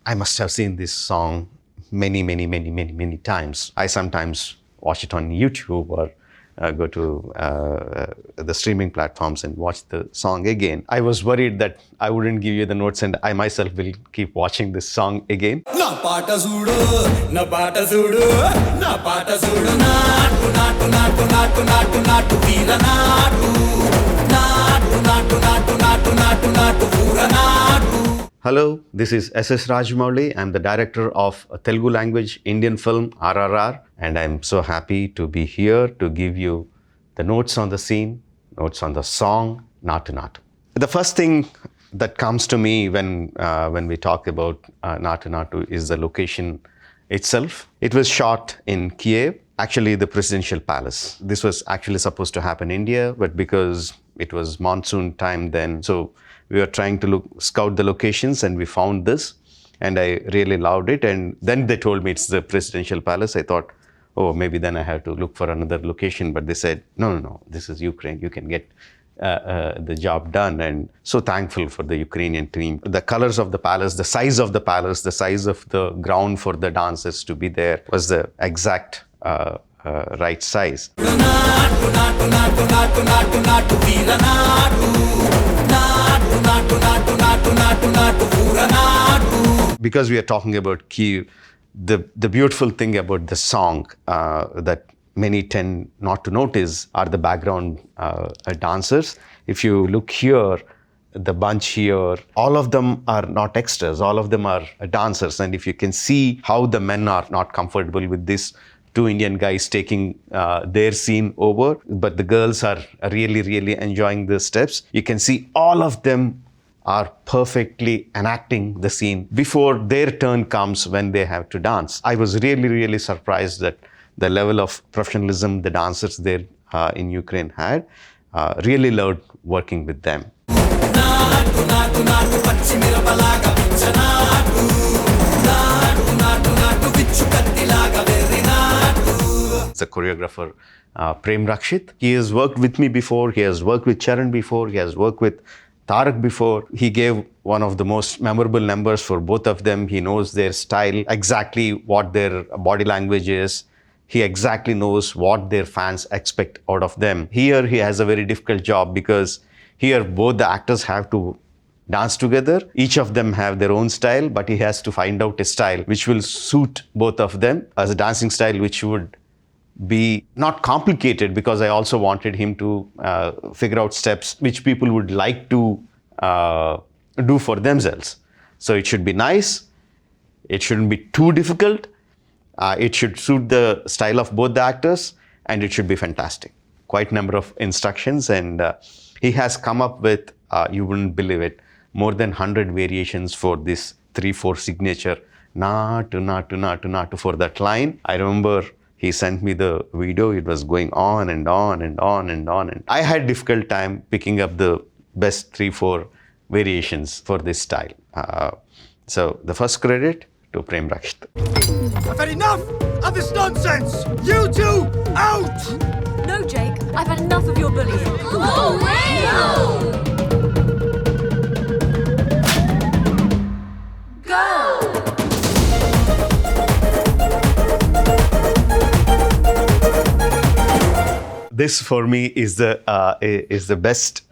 I must have seen this song many times. I sometimes watch it on YouTube or go to the streaming platforms and watch the song again. I was worried that I wouldn't give you the notes and I myself will keep watching this song again. Hello, this is S.S. Rajamouli. I'm the director of a Telugu language Indian film RRR, and I'm so happy to be here to give you the notes on the scene, notes on the song Naatu Naatu. The first thing that comes to me when we talk about Naatu Naatu is the location itself. It was shot in Kyiv, actually the presidential palace. This was actually supposed to happen in India, but because it was monsoon time then, so we were trying to scout the locations and we found this and I really loved it. And then they told me it's the presidential palace. I thought, oh, maybe then I have to look for another location. But they said, no, this is Ukraine. You can get the job done. And so thankful for the Ukrainian team. The colors of the palace, the size of the palace, the size of the ground for the dancers to be there was the exact right size. Because we are talking about Kyiv, the beautiful thing about the song that many tend not to notice are the background dancers. If you look here, the bunch here, all of them are not extras, all of them are dancers. And if you can see how the men are not comfortable with this, two Indian guys taking their scene over, but the girls are really enjoying the steps. You can see all of them are perfectly enacting the scene before their turn comes when they have to dance. I was really surprised that the level of professionalism the dancers there in Ukraine had. Really loved working with them. The choreographer Prem Rakshith. He has worked with me before, he has worked with Charan before, he has worked with Tarak before. He gave one of the most memorable numbers for both of them. He knows their style, exactly what their body language is. He exactly knows what their fans expect out of them. Here he has a very difficult job because here both the actors have to dance together. Each of them have their own style, but he has to find out a style which will suit both of them as a dancing style which would be not complicated, because I also wanted him to figure out steps which people would like to do for themselves. So it should be nice, it shouldn't be too difficult, it should suit the style of both the actors, and it should be fantastic. Quite a number of instructions, and he has come up with, you wouldn't believe it, more than 100 variations for this 3/4 signature Naatu Naatu Naatu Naatu for that line. I remember he sent me the video. It was going on and on. And I had difficult time picking up the best 3/4 variations for this style. So the first credit to Prem Rakshith. I've had enough of this nonsense! You two, out! No, Jake, I've had enough of your bullying. Oh, no! This for me is the best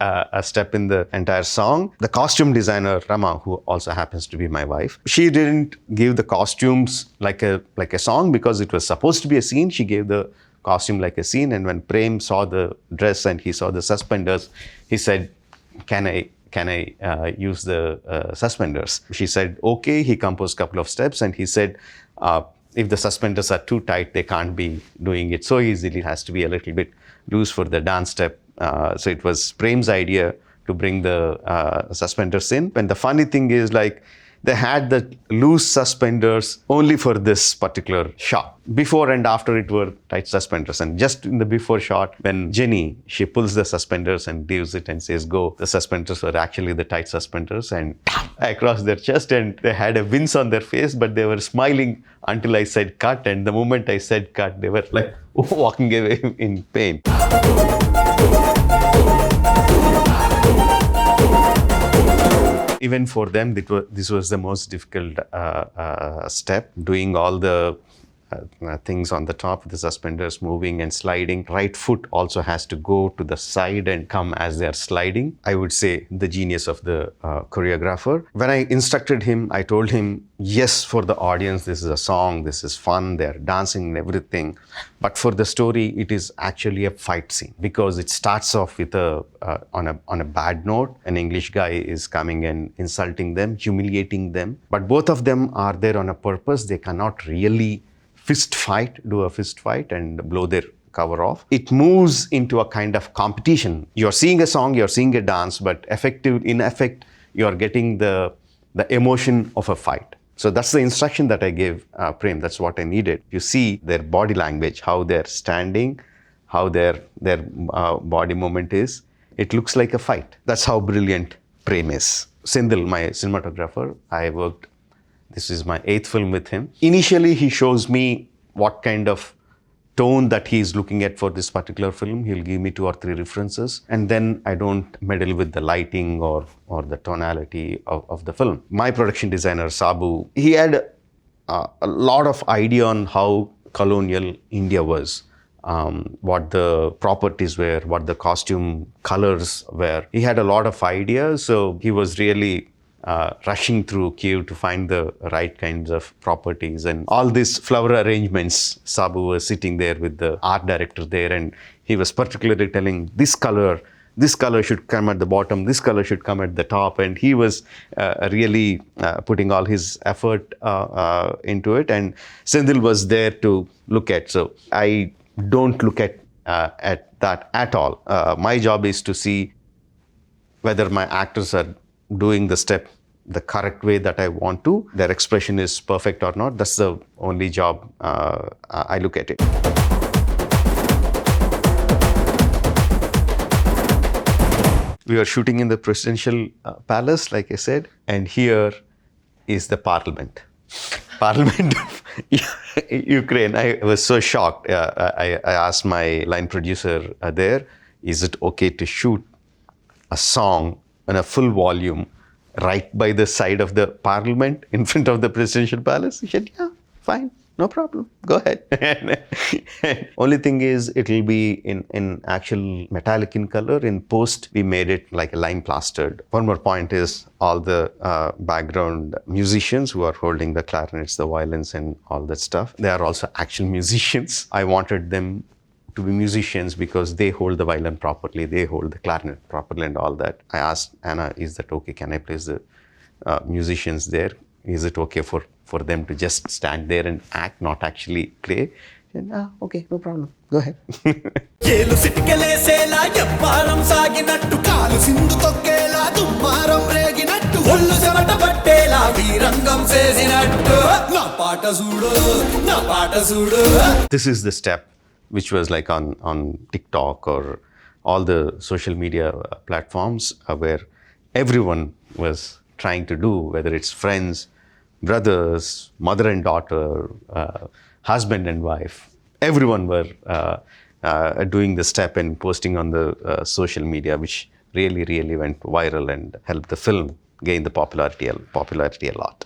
step in the entire song. The costume designer Rama, who also happens to be my wife, she didn't give the costumes like a song because it was supposed to be a scene. She gave the costume like a scene, and when Prem saw the dress and he saw the suspenders, he said, "Can I use the suspenders?" She said, "Okay." He composed a couple of steps and he said, if the suspenders are too tight, they can't be doing it so easily. It has to be a little bit loose for the dance step. So it was Prem's idea to bring the suspenders in. And the funny thing is, like, they had the loose suspenders only for this particular shot. Before and after it were tight suspenders. And just in the before shot, when Jenny, she pulls the suspenders and leaves it and says, "Go," the suspenders were actually the tight suspenders, and across their chest, and they had a wince on their face, but they were smiling until I said cut. And the moment I said cut, they were like walking away in pain. Even for them, this was the most difficult step, doing all the things on the top, the suspenders moving and sliding. Right foot also has to go to the side and come as they are sliding. I would say the genius of the choreographer. When I instructed him, I told him, yes, for the audience, this is a song, this is fun, they're dancing and everything. But for the story, it is actually a fight scene because it starts off with on a bad note. An English guy is coming and insulting them, humiliating them. But both of them are there on a purpose. They cannot really do a fist fight and blow their cover off. It moves into a kind of competition. You're seeing a song, you're seeing a dance, but in effect, you're getting the emotion of a fight. So that's the instruction that I gave Prem. That's what I needed. You see their body language, how they're standing, how their body movement is. It looks like a fight. That's how brilliant Prem is. Sindhil, my cinematographer, this is my 8th film with him. Initially, he shows me what kind of tone that he is looking at for this particular film. He'll give me 2 or 3 references. And then I don't meddle with the lighting or the tonality of the film. My production designer, Sabu, he had a lot of idea on how colonial India was. What the properties were, what the costume colors were. He had a lot of ideas, so he was really rushing through Kyiv to find the right kinds of properties and all these flower arrangements. Sabu was sitting there with the art director there, and he was particularly telling this color should come at the bottom, this color should come at the top, and he was really putting all his effort into it. And Sindhil was there to look at. So I don't look at that at all. My job is to see whether my actors are doing the step the correct way that I want to, their expression is perfect or not. That's the only job I look at it. We were shooting in the presidential palace, like I said, and here is the parliament. Parliament of Ukraine. I was so shocked. I asked my line producer there, is it okay to shoot a song on a full volume right by the side of the parliament in front of the presidential palace? He said, yeah, fine, no problem, go ahead. Only thing is, it will be in actual metallic in color. In post, we made it like a lime plastered. One more point is all the background musicians who are holding the clarinets, the violins and all that stuff, they are also actual musicians. I wanted them to be musicians because they hold the violin properly, they hold the clarinet properly and all that. I asked Anna, is that okay? Can I place the musicians there? Is it okay for them to just stand there and act, not actually play? And, okay, no problem. Go ahead. This is the step which was like on TikTok or all the social media platforms where everyone was trying to do, whether it's friends, brothers, mother and daughter, husband and wife. Everyone were doing the step and posting on the social media, which really, really went viral and helped the film gain the popularity a lot.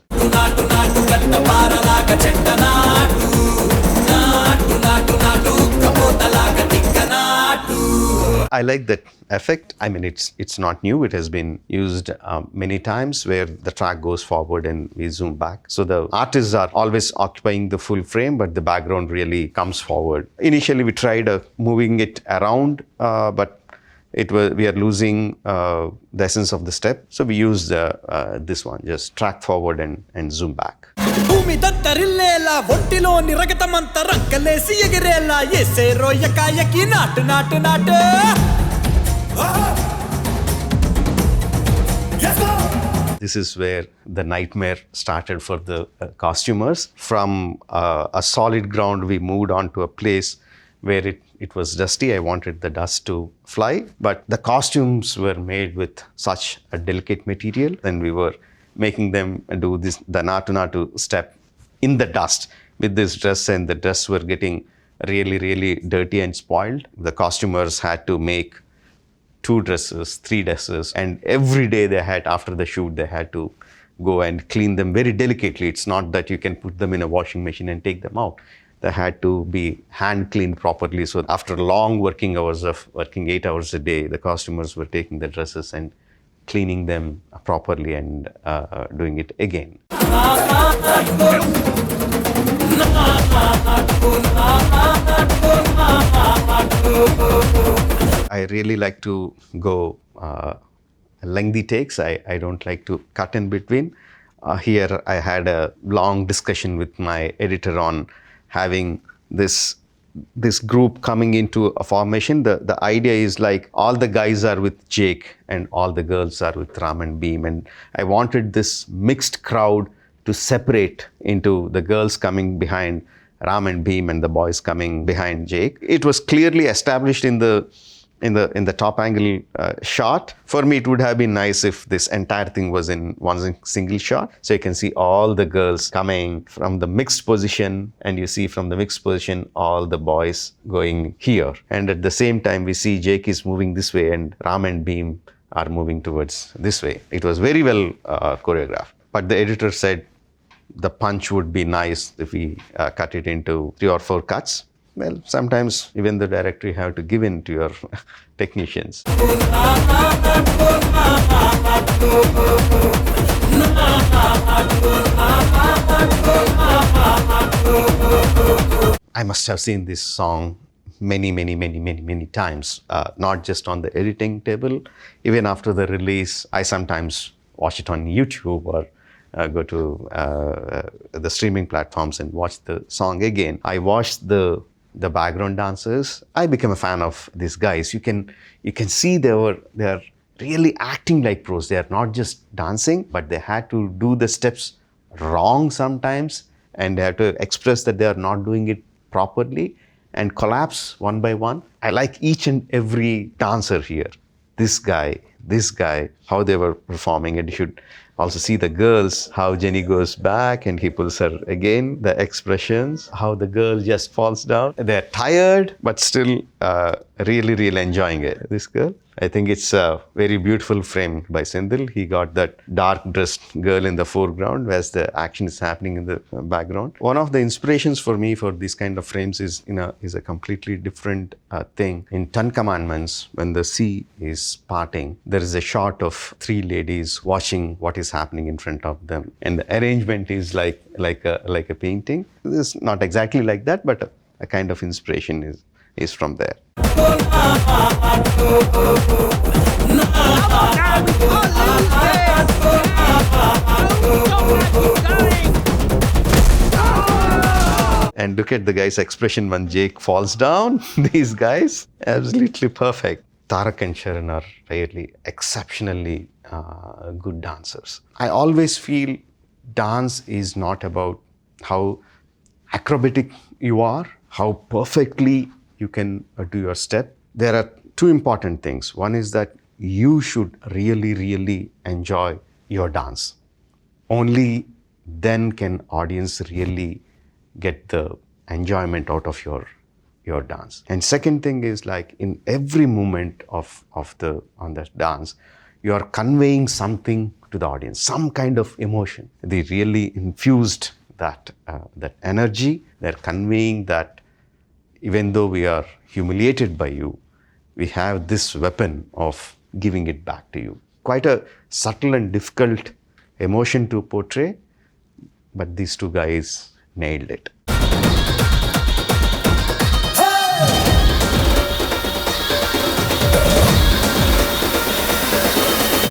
I like that effect. I mean, it's not new. It has been used many times where the track goes forward and we zoom back. So the artists are always occupying the full frame, but the background really comes forward. Initially, we tried moving it around, but we are losing the essence of the step. So we used this one, just track forward and zoom back. This is where the nightmare started for the costumers. From a solid ground, we moved on to a place where it was dusty. I wanted the dust to fly, but the costumes were made with such a delicate material, and we were making them do the Naatu Naatu step in the dust with this dress, and the dress were getting really, really dirty and spoiled. The costumers had to make 2 dresses, 3 dresses, and every day they had, after the shoot, they had to go and clean them very delicately. It's not that you can put them in a washing machine and take them out. They had to be hand cleaned properly. So after long working hours of working 8 hours a day, the costumers were taking the dresses and cleaning them properly and doing it again. I really like to go lengthy takes. I don't like to cut in between. Here I had a long discussion with my editor on having this group coming into a formation. The idea is like all the guys are with Jake and all the girls are with Ram and Beam, and I wanted this mixed crowd to separate into the girls coming behind Ram and Beam and the boys coming behind Jake. It was clearly established in the top angle shot. For me, it would have been nice if this entire thing was in one single shot. So you can see all the girls coming from the mixed position, and you see from the mixed position all the boys going here. And at the same time, we see Jake is moving this way and Ram and Beam are moving towards this way. It was very well choreographed. But the editor said the punch would be nice if we cut it into 3 or 4 cuts. Well, sometimes even the director, you have to give in to your technicians. I must have seen this song many times, not just on the editing table. Even after the release, I sometimes watch it on YouTube or go to the streaming platforms and watch the song again. I watched the background dancers. I became a fan of these guys. You can see they are really acting like pros. They are not just dancing, but they had to do the steps wrong sometimes, and they have to express that they are not doing it properly and collapse one by one. I like each and every dancer here. This guy, how they were performing. And you should also see the girls, how Jenny goes back and he pulls her again, the expressions, how the girl just falls down. They're tired, but still really enjoying it. This girl, I think it's a very beautiful frame by Sindhil. He got that dark dressed girl in the foreground whereas the action is happening in the background. One of the inspirations for me for these kind of frames is a completely different thing. In 10 Commandments, when the sea is parting, there is a shot of 3 ladies watching what is happening in front of them. And the arrangement is like a painting. It's not exactly like that, but a kind of inspiration is from there. And look at the guy's expression when Jake falls down. These guys, absolutely perfect. Tarak and Sharon are really exceptionally good dancers. I always feel dance is not about how acrobatic you are, how perfectly you can do your step. There are 2 important things. One is that you should really enjoy your dance. Only then can audience really get the enjoyment out of your dance. And second thing is, like, in every moment on the dance, you are conveying something to the audience, some kind of emotion. They really infused that energy. They're conveying that even though we are humiliated by you, we have this weapon of giving it back to you. Quite a subtle and difficult emotion to portray, but these 2 guys nailed it.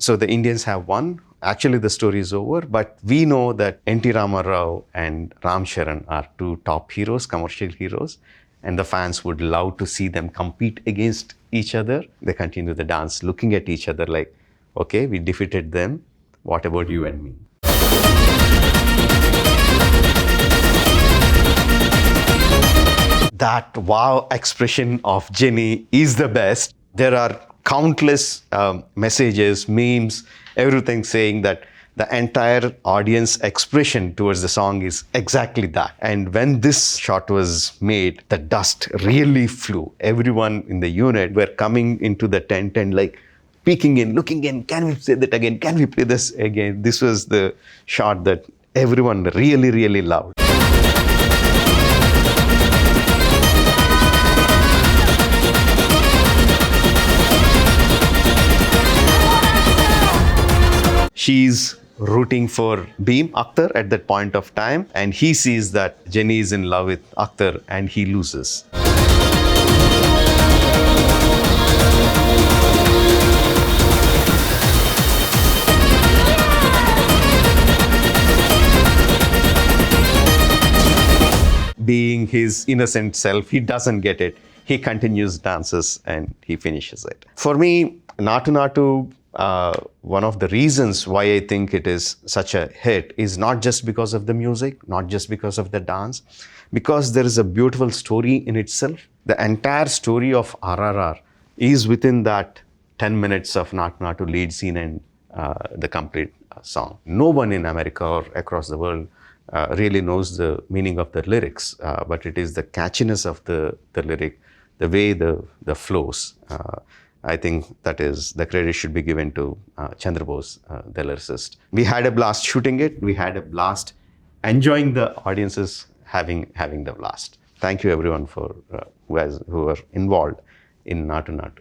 So the Indians have won. Actually, the story is over, but we know that N.T. Rama Rao and Ram Charan are 2 top heroes, commercial heroes, and the fans would love to see them compete against each other. They continue the dance, looking at each other like, okay, we defeated them. What about you and me? That wow expression of Jenny is the best. There are countless messages, memes, everything saying that The entire audience expression towards the song is exactly that. And when this shot was made, the dust really flew. Everyone in the unit were coming into the tent and like peeking in, looking in, can we say that again? Can we play this again? This was the shot that everyone really, really loved. She's rooting for Beam Akhtar at that point of time, and he sees that Jenny is in love with Akhtar and he loses. Being his innocent self, he doesn't get it. He continues dances and he finishes it. For me, Naatu Naatu, one of the reasons why I think it is such a hit is not just because of the music, not just because of the dance, because there is a beautiful story in itself. The entire story of RRR is within that 10 minutes of Naatu Naatu lead scene and the complete song. No one in America or across the world really knows the meaning of the lyrics, but it is the catchiness of the lyric, the way the flows. I think that is, the credit should be given to Chandra Bose, the lyricist. We had a blast shooting it. We had a blast enjoying the audiences having the blast. Thank you everyone for who are involved in Naatu Naatu.